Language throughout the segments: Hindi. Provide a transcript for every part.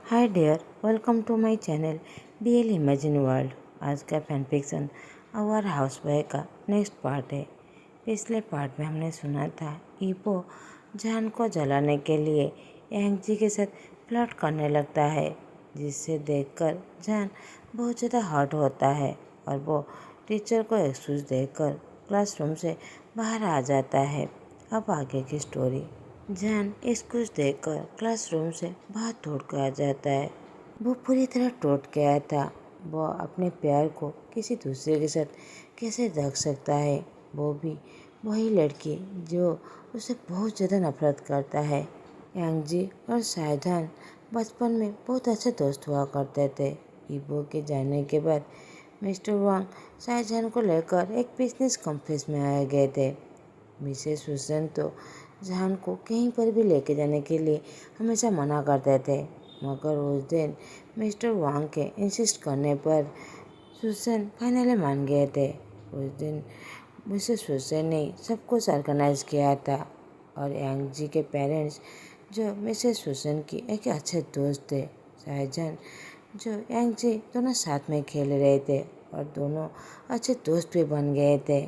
Hi dear, welcome to my channel DL imagine world. आज का fan fiction our house boy का नेक्स्ट पार्ट है। पिछले पार्ट में हमने सुना था ईपो जान को जलाने के लिए यांग जी के साथ फ्लर्ट करने लगता है, जिससे देखकर जान बहुत ज़्यादा हर्ट होता है और वो टीचर को एक्सक्यूज देकर क्लासरूम से बाहर आ जाता है। अब आगे की स्टोरी। जान एक्सक्यूज देकर क्लासरूम से बाहर दौड़ कर आ जाता है। वो पूरी तरह टूट गया था। वो अपने प्यार को किसी दूसरे के साथ कैसे रख सकता है, वो भी वही लड़की जो उसे बहुत ज़्यादा नफरत करता है। यांग जी और शाहजहान बचपन में बहुत अच्छे दोस्त हुआ करते थे। ईबो के जाने के बाद मिस्टर वांग शाहजहान को लेकर एक बिजनेस कॉन्फ्रेंस में आए गए थे। मिसेस हुसैन तो जहान को कहीं पर भी लेके जाने के लिए हमेशा मना करते थे, मगर उस दिन मिस्टर वांग के इंसिस्ट करने पर हुसैन फाइनली मान गए थे। उस दिन मिसेस हुसैन ने सब कुछ ऑर्गेनाइज किया था और यांग जी के पेरेंट्स, जो मिसेस हुसैन की एक अच्छे दोस्त थे, शाहजहान जो यांग जी, दोनों साथ में खेल रहे थे और दोनों अच्छे दोस्त भी बन गए थे।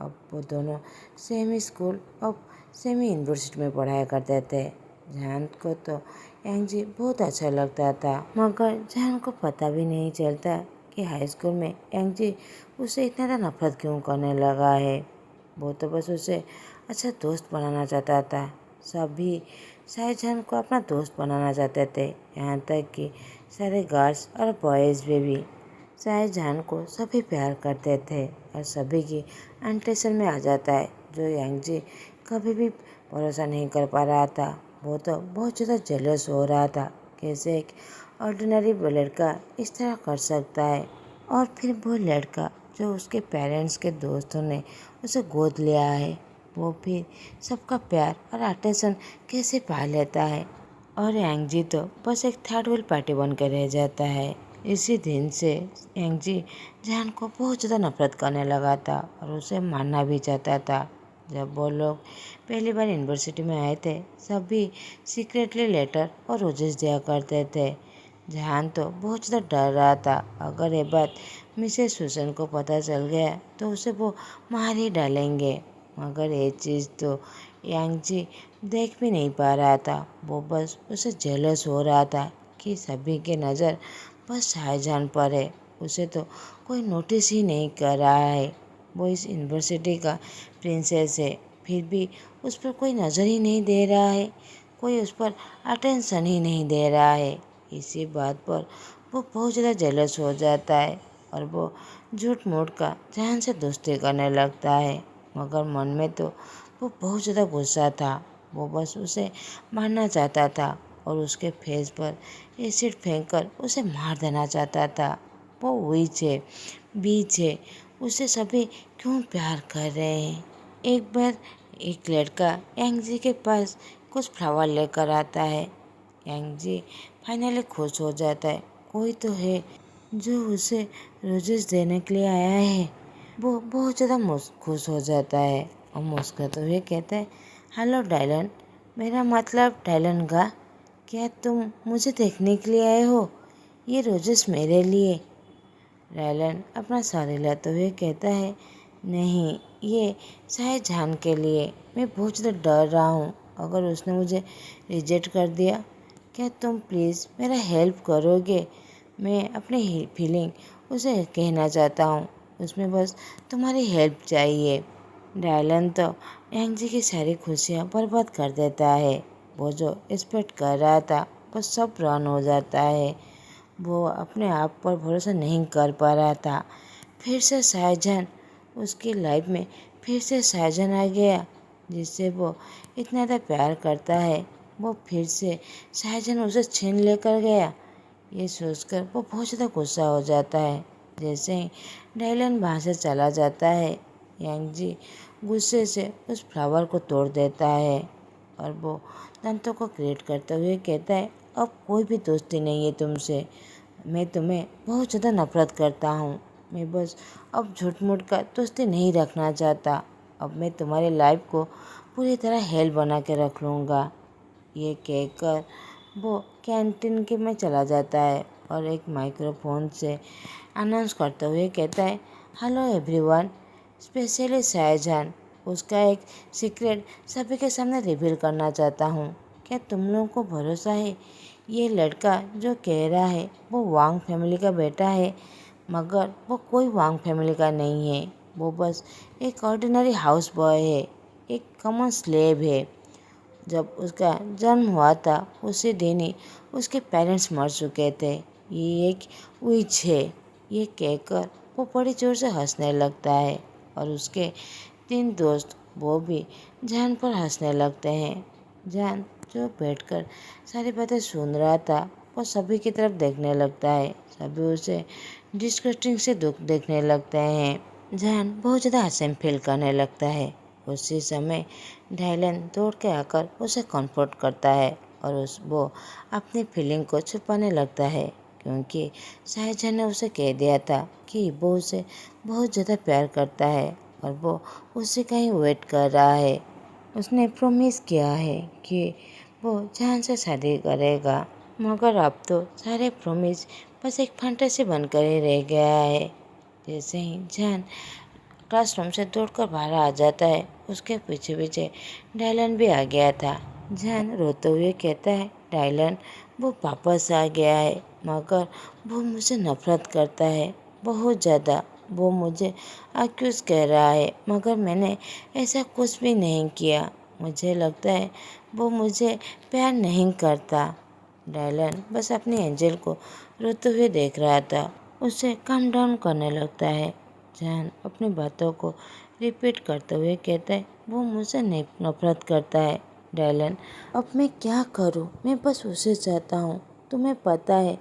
अब वो दोनों सेमी स्कूल और सेमी यूनिवर्सिटी में पढ़ाया करते थे। जहान को तो यांग जी बहुत अच्छा लगता था, मगर जहान को पता भी नहीं चलता कि हाई स्कूल में यांग जी उसे इतना ज़्यादा नफरत क्यों करने लगा है। वो तो बस उसे अच्छा दोस्त बनाना चाहता था। सभी शाहजहान को अपना दोस्त बनाना चाहते थे, यहाँ तक कि सारे गर्ल्स और बॉयज़ भी। शाहजहान को सभी प्यार करते थे और सभी की अटेंशन में आ जाता है, जो यांग जी कभी भी भरोसा नहीं कर पा रहा था। वो तो बहुत ज़्यादा जेलस हो रहा था, कैसे एक ऑर्डिनरी लड़का इस तरह कर सकता है। और फिर वो लड़का जो उसके पेरेंट्स के दोस्तों ने उसे गोद लिया है, वो फिर सबका प्यार और अटेंशन कैसे पा लेता है। और यांग जी तो बस एक थर्ड व्हील पार्टी बन कर रह जाता है। इसी दिन से यांग जी जान को बहुत ज़्यादा नफरत करने लगा था और उसे मारना भी चाहता था। जब वो लोग पहली बार यूनिवर्सिटी में आए थे, सभी सीक्रेटली लेटर और रोजेस दिया करते थे। जहान तो बहुत ज़्यादा डर रहा था, अगर ये बात मिसेस हुसैन को पता चल गया तो उसे वो मार ही डालेंगे। मगर ये चीज़ तो यांग जी देख भी नहीं पा रहा था। वो बस उसे जेलस हो रहा था कि सभी की नज़र बस शाहजहान पर है, उसे तो कोई नोटिस ही नहीं कर रहा है। वो इस यूनिवर्सिटी का प्रिंसेस है, फिर भी उस पर कोई नज़र ही नहीं दे रहा है, कोई उस पर अटेंशन ही नहीं दे रहा है। इसी बात पर वो बहुत ज़्यादा जेलस हो जाता है और वो झूठ मूठ का जान से दोस्ती करने लगता है, मगर मन में तो वो बहुत ज़्यादा गुस्सा था। वो बस उसे मारना चाहता था और उसके फेस पर एसिड फेंककर उसे मार देना चाहता था। वो वही है, बीच है, उसे सभी क्यों प्यार कर रहे हैं। एक बार एक लड़का यांग जी के पास कुछ फ्लावर लेकर आता है। यांग जी फाइनली खुश हो जाता है, कोई तो है जो उसे रोजेस देने के लिए आया है। वो बहुत ज़्यादा खुश हो जाता है और मुस्कुराते हुए कहता है, हेलो डायलन, मेरा मतलब डायलन का, क्या तुम मुझे देखने के लिए आए हो? ये रोजेस मेरे लिए। डायलन अपना सर हिलाते हुए कहता है, नहीं, ये शाहजहान के लिए। मैं बहुत ज़्यादा डर रहा हूँ, अगर उसने मुझे रिजेक्ट कर दिया। क्या तुम प्लीज़ मेरा हेल्प करोगे? मैं अपनी फीलिंग उसे कहना चाहता हूँ, उसमें बस तुम्हारी हेल्प चाहिए। डायलन तो यांग जी की सारी खुशियाँ बर्बाद कर देता है। वो जो एक्सपेक्ट कर रहा था वो सब रन हो जाता है। वो अपने आप पर भरोसा नहीं कर पा रहा था। फिर से शाहजहान उसकी लाइफ में फिर से शाहजहान आ गया, जिससे वो इतना ज़्यादा प्यार करता है। वो फिर से शाहजहान उसे छीन लेकर गया। ये सोचकर वो बहुत ज़्यादा गुस्सा हो जाता है। जैसे ही डायलन वहाँ से चला जाता है, यांग जी गुस्से से उस फ्लावर को तोड़ देता है और वो दांतों को क्रिएट करते हुए कहता है, अब कोई भी दोस्ती नहीं है तुमसे। मैं तुम्हें बहुत ज़्यादा नफरत करता हूँ। मैं बस अब झूठ मूठ का दोस्ती नहीं रखना चाहता। अब मैं तुम्हारी लाइफ को पूरी तरह हेल बना के रख लूँगा। ये कहकर वो कैंटीन के में चला जाता है और एक माइक्रोफोन से अनाउंस करते हुए कहता है, हेलो एवरीवन, स्पेशली शाहजहान, उसका एक सीक्रेट सभी के सामने रिवील करना चाहता हूँ। क्या तुम लोगों को भरोसा है? ये लड़का जो कह रहा है वो वांग फैमिली का बेटा है, मगर वो कोई वांग फैमिली का नहीं है। वो बस एक ऑर्डिनरी हाउस बॉय है, एक कॉमन स्लेव है। जब उसका जन्म हुआ था उसी दिन ही उसके पेरेंट्स मर चुके थे। ये एक विच है। ये कहकर वो बड़ी जोर से हंसने लगता है और उसके 3 दोस्त वो भी जान पर हंसने लगते हैं। जान जो बैठकर सारी बातें सुन रहा था वो सभी की तरफ देखने लगता है। सभी उसे डिस्गस्टिंग से दुख देखने लगते हैं। जान बहुत ज़्यादा असेम फील करने लगता है। उसी समय डायलन दौड़ के आकर उसे कंफर्ट करता है और वो अपनी फीलिंग को छुपाने लगता है, क्योंकि शाहजहां ने उसे कह दिया था कि वो उसे बहुत ज़्यादा प्यार करता है और वो उसी का ही वेट कर रहा है। उसने प्रॉमिस किया है कि वो जान से शादी करेगा, मगर अब तो सारे प्रॉमिस बस एक फैंटेसी बनकर ही रह गया है। जैसे ही जान क्लासरूम से दौड़कर बाहर आ जाता है, उसके पीछे पीछे डायलन भी आ गया था। जान रोते हुए कहता है, डायलन वो वापस आ गया है, मगर वो मुझे नफरत करता है बहुत ज़्यादा। वो मुझे अक्यूज़ कर रहा है, मगर मैंने ऐसा कुछ भी नहीं किया। मुझे लगता है वो मुझे प्यार नहीं करता। डायलन बस अपनी एंजल को रोते हुए देख रहा था। उसे काम डाउन करने लगता है। जान अपनी बातों को रिपीट करते हुए कहता है, वो मुझसे नफरत करता है। डायलन, अब मैं क्या करूँ? मैं बस उसे चाहता हूँ। तुम्हें पता है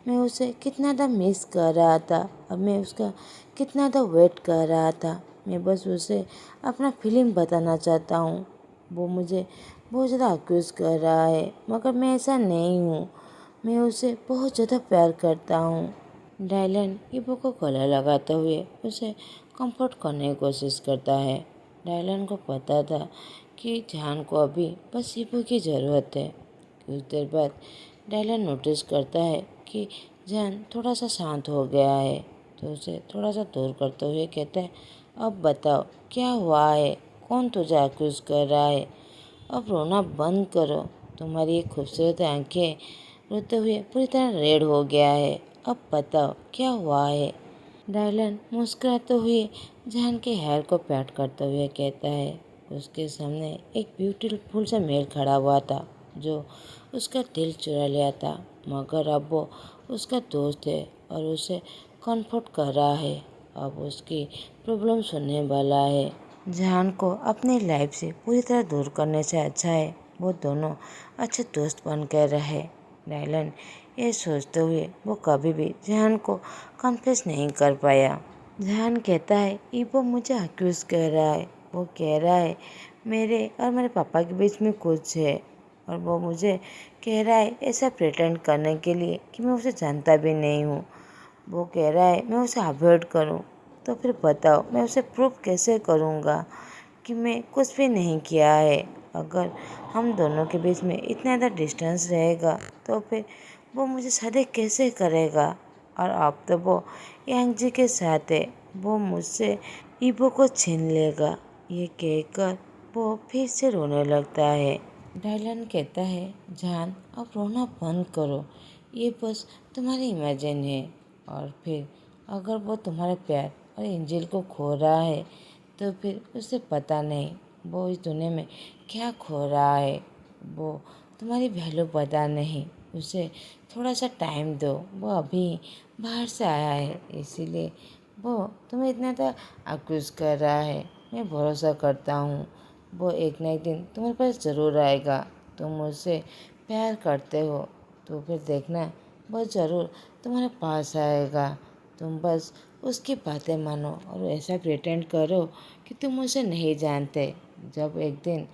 मैं उसे कितना ज़्यादा मिस कर रहा था और मैं उसका कितना ज़्यादा वेट कर रहा था। मैं बस उसे अपना फीलिंग बताना चाहता हूँ। वो मुझे बहुत ज़्यादा अक्यूज़ कर रहा है, मगर मैं ऐसा नहीं हूँ। मैं उसे बहुत ज़्यादा प्यार करता हूँ। डायलन ईबो को गले लगाते हुए उसे कंफर्ट करने की कोशिश करता है। डायलन को पता था कि जान को अभी बस ईबो की ज़रूरत है। कुछ देर बाद डायलन नोटिस करता है कि जान थोड़ा सा शांत हो गया है, तो उसे थोड़ा सा दूर करते हुए कहता है, अब बताओ क्या हुआ है? कौन तुझे अक्यूज़ कर रहा है? अब रोना बंद करो। तुम्हारी ये खूबसूरत आंखें रोते हुए पूरी तरह रेड हो गया है। अब बताओ क्या हुआ है? डायलन मुस्कुराते हुए जान के हेयर को पैट करते हुए कहता है, उसके सामने एक ब्यूटीफुल सा मेल खड़ा हुआ था जो उसका दिल चुरा लिया था, मगर अब वो उसका दोस्त है और उसे कंफर्ट कर रहा है। अब उसकी प्रॉब्लम सुनने वाला है। जान को अपनी लाइफ से पूरी तरह दूर करने से अच्छा है वो दोनों अच्छे दोस्त बनकर रहे। डायलन ये सोचते हुए वो कभी भी जान को कन्फेस नहीं कर पाया। जान कहता है, ईबो मुझे अक्यूज़ कर रहा है। वो कह रहा है मेरे और मेरे पापा के बीच में कुछ है, और वो मुझे कह रहा है ऐसा प्रिटेंड करने के लिए कि मैं उसे जानता भी नहीं हूँ। वो कह रहा है मैं उसे अवॉइड करूँ। तो फिर बताओ मैं उसे प्रूव कैसे करूँगा कि मैं कुछ भी नहीं किया है? अगर हम दोनों के बीच में इतना ज़्यादा डिस्टेंस रहेगा तो फिर वो मुझे शादी कैसे करेगा? और अब तो वो यांग जी के साथ है, वो मुझसे ईबो को छीन लेगा। ये कहकर वो फिर से रोने लगता है। डायलन कहता है, जान अब रोना बंद करो, ये बस तुम्हारी इमेजिन है। और फिर अगर वो तुम्हारे प्यार और एंजल को खो रहा है तो फिर उसे पता नहीं वो इस दुनिया में क्या खो रहा है। वो तुम्हारी वैल्यू पता नहीं। उसे थोड़ा सा टाइम दो। वो अभी बाहर से आया है, इसीलिए वो तुम्हें इतना तो अक्यूज़ कर रहा है। मैं भरोसा करता हूँ वो एक ना एक दिन तुम्हारे पास ज़रूर आएगा। तुम उससे प्यार करते हो तो फिर देखना वो ज़रूर तुम्हारे पास आएगा। तुम बस उसकी बातें मानो और ऐसा प्रिटेंड करो कि तुम उसे नहीं जानते। जब एक दिन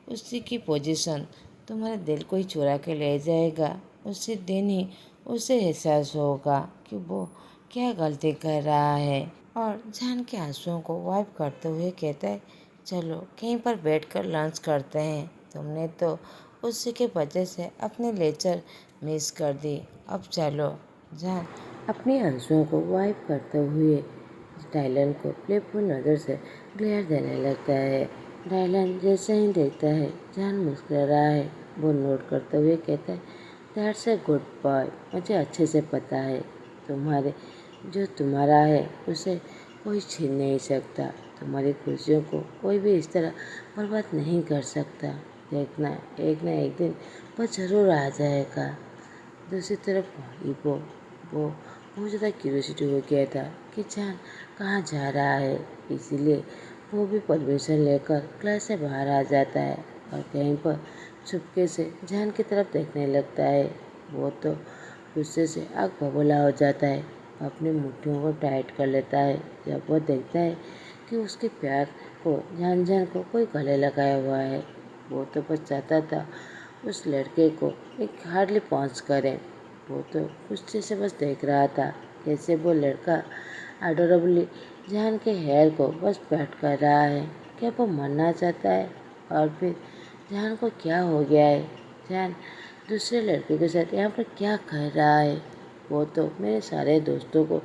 उसी की पोजीशन तुम्हारे दिल को ही चुरा के ले जाएगा, उसी दिन ही उसे एहसास होगा कि वो क्या गलती कर रहा है। और जान के आंसुओं को वाइप करते हुए कहता है, चलो कहीं पर बैठकर लंच करते हैं। तुमने तो उसी के वजह से अपनी लेक्चर मिस कर दी। अब चलो। जान अपनी आंसुओं को वाइप करते हुए डायलन को प्लेफुल नज़र से ग्लेयर देने लगता है। डायलन जैसे ही देखता है जान मुस्कुरा रहा है, वो नोट करते हुए कहता है, दैट्स ए गुड बॉय। मुझे अच्छे से पता है तुम्हारे जो तुम्हारा है उसे कोई छीन नहीं सकता। तुम्हारी खुशियों को कोई भी इस तरह बर्बाद नहीं कर सकता। देखना एक ना एक दिन वो ज़रूर आ जाएगा। दूसरी तरफ वो बहुत ज़्यादा क्यूरियोसिटी हो गया था कि जान कहाँ जा रहा है, इसीलिए वो भी परमिशन लेकर क्लास से बाहर आ जाता है और कहीं पर चुपके से जान की तरफ देखने लगता है। वो तो गुस्से से आग बबूला हो जाता है, अपनी मुट्ठियों को टाइट कर लेता है जब वो देखता है कि उसके प्यार को जान को कोई गले लगाया हुआ है। वो तो बस चाहता था उस लड़के को एक हार्ड रिस्पॉन्स करे। वो तो गुस्से से बस देख रहा था कैसे वो लड़का अडोरेबली जान के हेयर को बस पैट कर रहा है। क्या वो मरना चाहता है? और फिर जान को क्या हो गया है? जान दूसरे लड़के के साथ यहाँ पर क्या कर रहा है? वो तो मेरे सारे दोस्तों को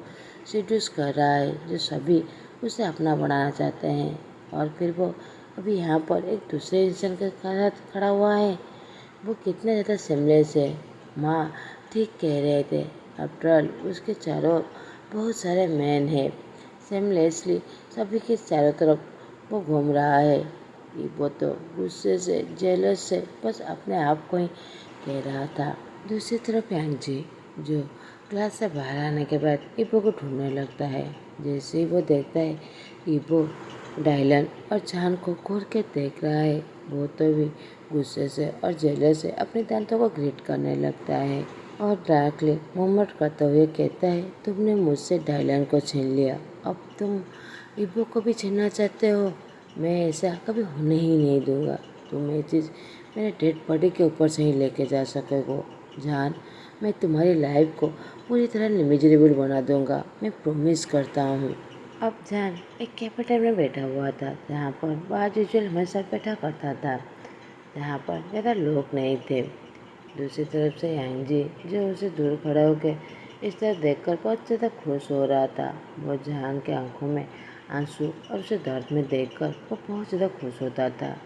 सीड्यूस कर रहा है जो सभी उसे अपना बनाना चाहते हैं, और फिर वो अभी यहाँ पर एक दूसरे इंसान के साथ खड़ा हुआ है। वो कितना ज़्यादा सिमलेस है। माँ ठीक कह रहे थे, आफ्टर ऑल उसके चारों बहुत सारे मैन हैं। सिमलेसली सभी के चारों तरफ वो घूम रहा है। वो तो गुस्से से जेलस से बस अपने आप को ही कह रहा था। दूसरी तरफ यांगजी जो क्लास से बाहर आने के बाद इबो को ढूंढने लगता है। जैसे ही वो देखता है इबो डायलन और जान को घूर के देख रहा है, वो तो भी गुस्से से और जेलस से अपने दांतों को ग्रिट करने लगता है और डार्कली मूवमेंट करते हुए कहता है, तुमने मुझसे डायलन को छीन लिया, अब तुम इबो को भी छीनना चाहते हो। मैं ऐसा कभी होने ही नहीं दूंगा। तुम ये चीज़ मेरे डेड बॉडी के ऊपर से ही लेके जा सकोगे। जान मैं तुम्हारी लाइफ को पूरी तरह मिजरेबल बना दूंगा, मैं प्रॉमिस करता हूँ। अब जान एक कैफेटेरिया में बैठा हुआ था जहाँ पर बाज यूजुअल हमेशा बैठा करता था, जहाँ पर ज़्यादा लोग नहीं थे। दूसरी तरफ से यांगजी जो उसे दूर खड़ा होकर इस तरह देखकर बहुत ज़्यादा खुश हो रहा था। वो जान के आंखों में आंसू और उसे दर्द में देखकर वो बहुत ज़्यादा खुश होता था।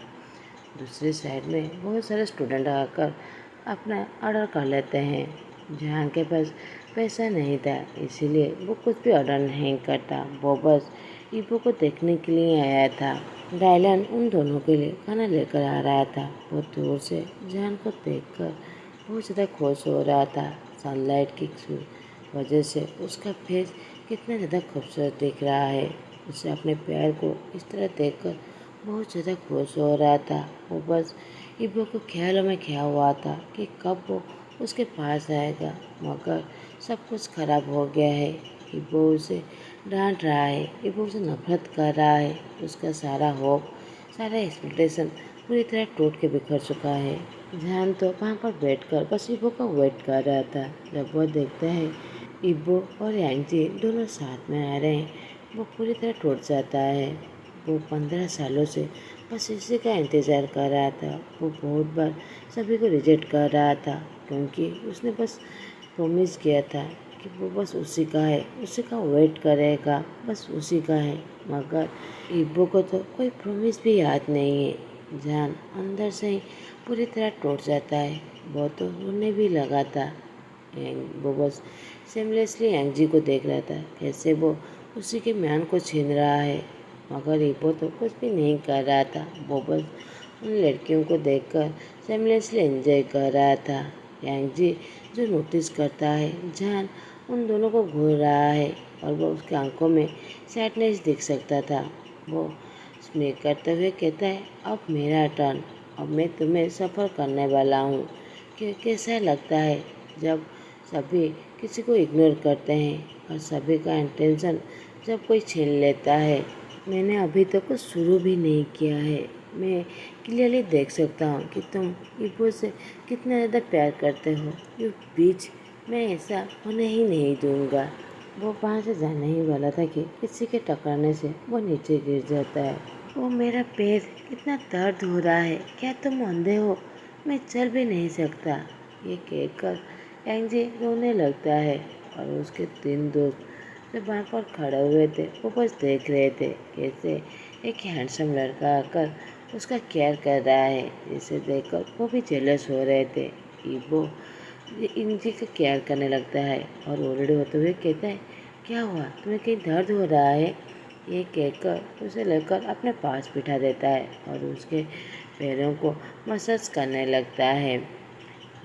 दूसरी साइड में बहुत सारे स्टूडेंट आकर अपना ऑर्डर कर लेते हैं। जहाँ के पास पैसा नहीं था इसीलिए वो कुछ भी ऑर्डर नहीं करता, वो बस ईबो को देखने के लिए आया था। डायलन उन दोनों के लिए खाना लेकर आ रहा था। वो दूर से जान को देखकर बहुत ज़्यादा खुश हो रहा था। सनलाइट की वजह से उसका फेस कितना ज़्यादा खूबसूरत दिख रहा है। उसे अपने प्यार को इस तरह देखकर बहुत ज़्यादा खुश हो रहा था। वो बस इबो को ख्यालों में खोया हुआ था कि कब वो उसके पास आएगा, मगर सब कुछ खराब हो गया है। इबो उसे डांट रहा है, इबो उसे नफरत कर रहा है। उसका सारा होप, सारा एक्सपेक्टेशन पूरी तरह टूट के बिखर चुका है। जान तो वहाँ पर बैठकर बस इबो का वेट कर रहा था। जब वो देखता है इबो और यांगजी दोनों साथ में आ रहे हैं, वो पूरी तरह टूट जाता है। वो 15 सालों से बस इसी का इंतज़ार कर रहा था। वो बहुत बार सभी को रिजेक्ट कर रहा था क्योंकि उसने बस प्रॉमिस किया था कि वो बस उसी का है, उसी का वेट करेगा, बस उसी का है। मगर इब्बो को तो कोई प्रॉमिस भी याद नहीं है। जान अंदर से ही पूरी तरह टूट जाता है। वो तो रोने भी लगा था। वो बस सेमलेसली यांगजी को देख रहा था कैसे वो उसी के म्यान को छीन रहा है, मगर इबो तो कुछ भी नहीं कर रहा था। वो बस उन लड़कियों को देखकर सेमलेसली एंजॉय कर रहा था। यांगजी जो नोटिस करता है जान उन दोनों को घूर रहा है और वो उसकी आंखों में सैडनेस दिख सकता था। वो स्मेक करते हुए कहता है, अब मेरा टर्न, अब मैं तुम्हें सफ़र करने वाला हूँ कि कैसा लगता है जब सभी किसी को इग्नोर करते हैं और सभी का इंटेंशन जब कोई छीन लेता है। मैंने अभी तक कुछ शुरू भी नहीं किया है। मैं क्लियरली देख सकता हूँ कि तुम इबो से कितना ज़्यादा प्यार करते हो। यू बीच मैं ऐसा होने ही नहीं दूंगा। वो वहाँ से जाने ही वाला था कि किसी के टकराने से वो नीचे गिर जाता है। वो मेरा पैर कितना दर्द हो रहा है, क्या तुम अंधे हो? मैं चल भी नहीं सकता। ये कहकर यांगजी रोने लगता है और उसके 3 दोस्त जो वहाँ पर खड़े हुए थे वो बस देख रहे थे कैसे एक हैंडसम लड़का आकर उसका केयर कर रहा है, जिसे देखकर वो भी जेलस हो रहे थे। ईबो इंजी का केयर करने लगता है और ओरडे होते हुए कहता है, क्या हुआ, तुम्हें कहीं दर्द हो रहा है? ये कहकर उसे लेकर अपने पास बिठा देता है और उसके पैरों को मसाज करने लगता है।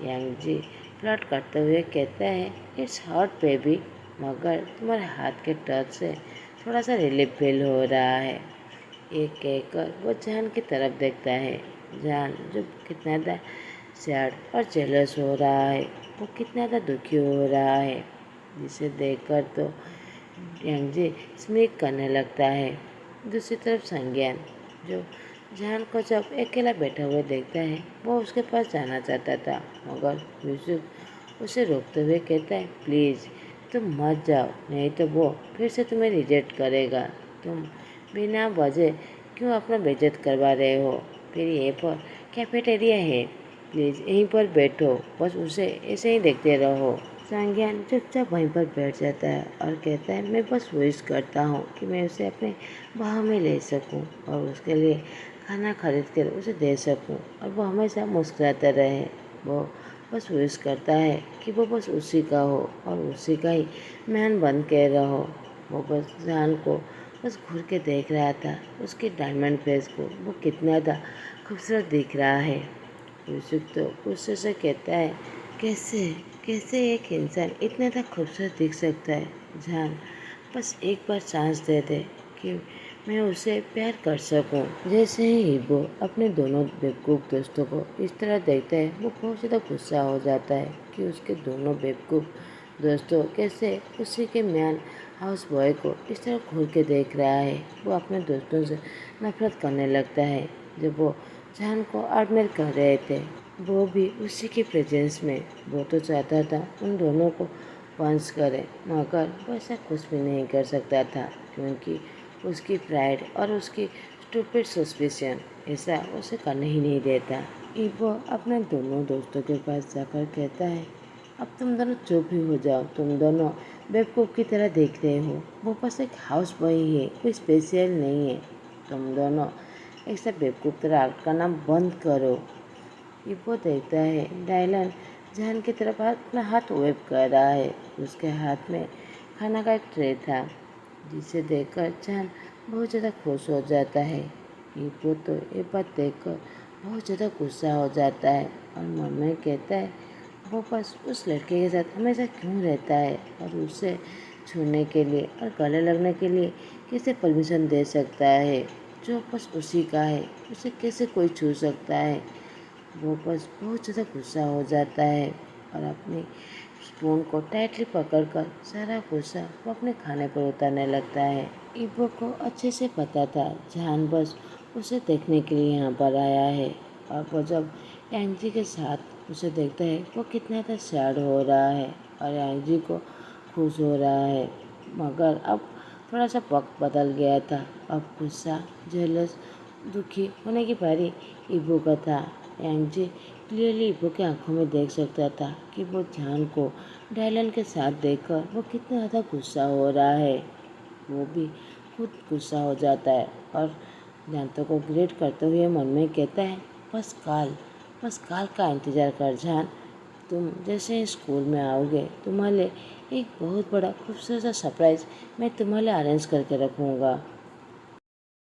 यांगजी फ्लर्ट करते हुए कहता है, इट्स हॉट बेबी, मगर तुम्हारे हाथ के टच से थोड़ा सा रिलीफ फील हो रहा है। एक कहकर वो जान की तरफ देखता है। जान जो कितना सैड और जेलस हो रहा है, वो कितना दुखी हो रहा है, जिसे देखकर तो यांगजी स्मिक करने लगता है। दूसरी तरफ संज्ञान जो जान को जब अकेला बैठा हुआ देखता है वो उसके पास जाना चाहता था, मगर यूसुफ उसे रोकते हुए कहता है, प्लीज़ तुम मत जाओ, नहीं तो वो फिर से तुम्हें रिजेक्ट करेगा। तुम बिना वजह क्यों अपना बेइज्जत करवा रहे हो? फिर यहीं पर कैफेटेरिया है, प्लीज़ यहीं पर बैठो, बस उसे ऐसे ही देखते रहो। संज्ञान चुपचाप वहीं पर बैठ जाता है और कहता है, मैं बस विश करता हूँ कि मैं उसे अपने बाहों में ले सकूँ और उसके लिए खाना खरीद कर उसे दे सकूँ और वो हमेशा मुस्कुराता रहे। वो बस विश करता है कि वो बस उसी का हो और उसी का ही मैन बन के रहो। वो बस जान को बस घूर के देख रहा था, उसके डायमंड फेस को, वो कितना खूबसूरत दिख रहा है। यूसुफ तो गुस्से से कहता है, कैसे कैसे एक इंसान इतना खूबसूरत दिख सकता है? जान बस एक बार चांस दे दे कि मैं उसे प्यार कर सकूं। जैसे ही वो अपने दोनों बेवकूफ़ दोस्तों को इस तरह देखता है, वो बहुत ज़्यादा गुस्सा हो जाता है कि उसके दोनों बेवकूफ़ दोस्तों कैसे उसी के मैन हाउस बॉय को इस तरह घूर के देख रहा है। वो अपने दोस्तों से नफरत करने लगता है जब वो जान को एडमायर कर रहे थे, वो भी उसी के प्रेजेंस में। वो तो चाहता था उन दोनों को पंच करे, मगर वो ऐसा कुछ भी नहीं कर सकता था क्योंकि उसकी प्राइड और उसकी स्टूपिड सस्पिशन ऐसा उसे करने ही नहीं देता। वो अपने दोनों दोस्तों के पास जाकर कहता है, अब तुम दोनों चुप ही हो जाओ, तुम दोनों बेवकूफ़ की तरह देख रहे हो, वो बस एक हाउस बॉय ही है, कोई स्पेशल नहीं है। तुम दोनों ऐसा बेवकूफ़ तरह एक्ट करना बंद करो। वो देखता है डायलन जान की तरफ अपना हाथ वेव कर रहा है। उसके हाथ में खाना का एक ट्रे था, जिसे देखकर जान बहुत ज़्यादा खुश हो जाता है। वो तो ये बात देखकर बहुत ज़्यादा गुस्सा हो जाता है और मन में कहता है, वो बस उस लड़के के साथ हमेशा क्यों रहता है और उसे छूने के लिए और गले लगने के लिए कैसे परमिशन दे सकता है, जो बस उसी का है, उसे कैसे कोई छू सकता है। वो बस बहुत ज़्यादा गुस्सा हो जाता है और अपनी स्पून को टाइटली पकड़कर सारा गुस्सा वो अपने खाने पर उतारने लगता है। इबो को अच्छे से पता था जान बस उसे देखने के लिए यहाँ पर आया है और वो जब यांगजी के साथ उसे देखता है वो कितना सैड हो रहा है और यांगजी को खुश हो रहा है, मगर अब थोड़ा सा वक्त बदल गया था। अब गुस्सा, जेलस, दुखी होने की बारी इबो का था। यांगजी क्लियरली इबो की आंखों में देख सकता था कि वो जान को डायलन के साथ देखकर वो कितना ज़्यादा गुस्सा हो रहा है। वो भी खुद गुस्सा हो जाता है और दांतों को ग्रेट करते हुए मन में कहता है, बस काल का इंतज़ार कर जान, तुम जैसे ही स्कूल में आओगे तुम्हारे लिए एक बहुत बड़ा खूबसूरत सा सरप्राइज़ मैं तुम्हारे लिए अरेंज करके रखूँगा।